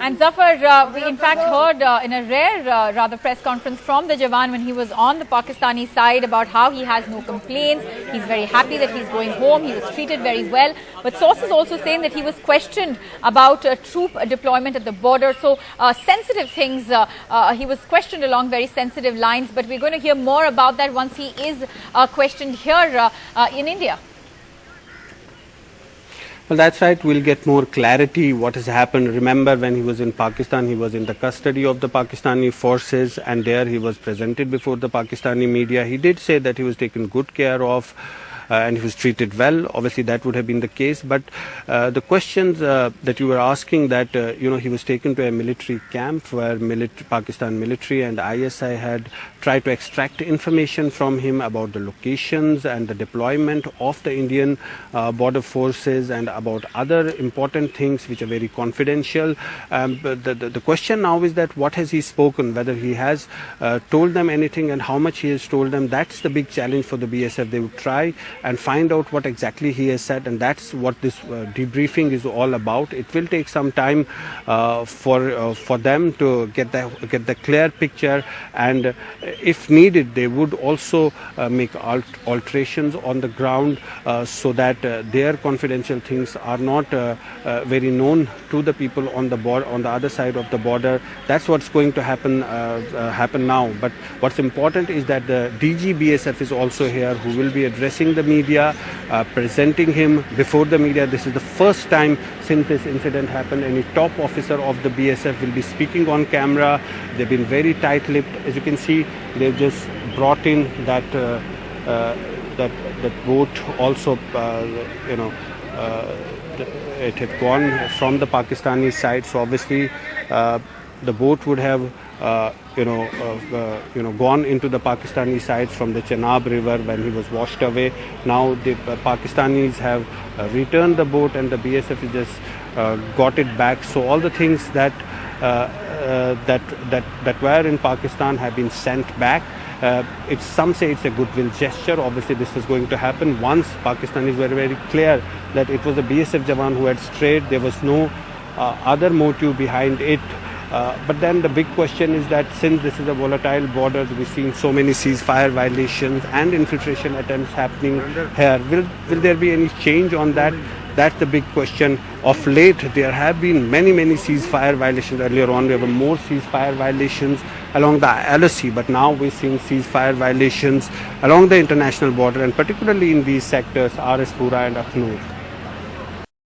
And Zafar, we in fact heard in a rare rather press conference from the Jawan when he was on the Pakistani side about how he has no complaints. He's very happy that he's going home. He was treated very well. But sources also saying that he was questioned about troop deployment at the border. So sensitive things, he was questioned along very sensitive lines. But we're going to hear more about that once he is questioned here in India. Well, that's right. We'll get more clarity what has happened. Remember, when he was in Pakistan, he was in the custody of the Pakistani forces, and there he was presented before the Pakistani media. He did say that he was taken good care of and he was treated well. Obviously, that would have been the case. But the questions that you were asking, that he was taken to a military camp where Pakistan military and ISI had tried to extract information from him about the locations and the deployment of the Indian border forces and about other important things which are very confidential. The question now is that what has he spoken, whether he has told them anything and how much he has told them. That's the big challenge for the BSF. They would try and find out what exactly he has said, and that's what this debriefing is all about. It will take some time for them to get the clear picture, and if needed, they would also make alterations on the ground so that their confidential things are not very known to the people on the other side of the border. That's what's going to happen now. But what's important is that the DG BSF is also here, who will be addressing the media, presenting him before the media. This is the first time since this incident happened any top officer of the BSF will be speaking on camera. They've been very tight-lipped. As you can see, they've just brought in that boat also, it had gone from the Pakistani side. So obviously the boat would have gone into the Pakistani side from the Chenab River when he was washed away. Now the Pakistanis have returned the boat, and the BSF has just got it back. So all the things that were in Pakistan have been sent back. Some say it's a goodwill gesture. Obviously, this was going to happen once Pakistanis were very clear that it was a BSF Jawan who had strayed. There was no other motive behind it. But then the big question is that since this is a volatile border, we've seen so many ceasefire violations and infiltration attempts happening here. Will there be any change on that? That's the big question. Of late, there have been many ceasefire violations. Earlier on, there were more ceasefire violations along the LSC, but now we're seeing ceasefire violations along the international border, and particularly in these sectors, RS Pura and Akhnur.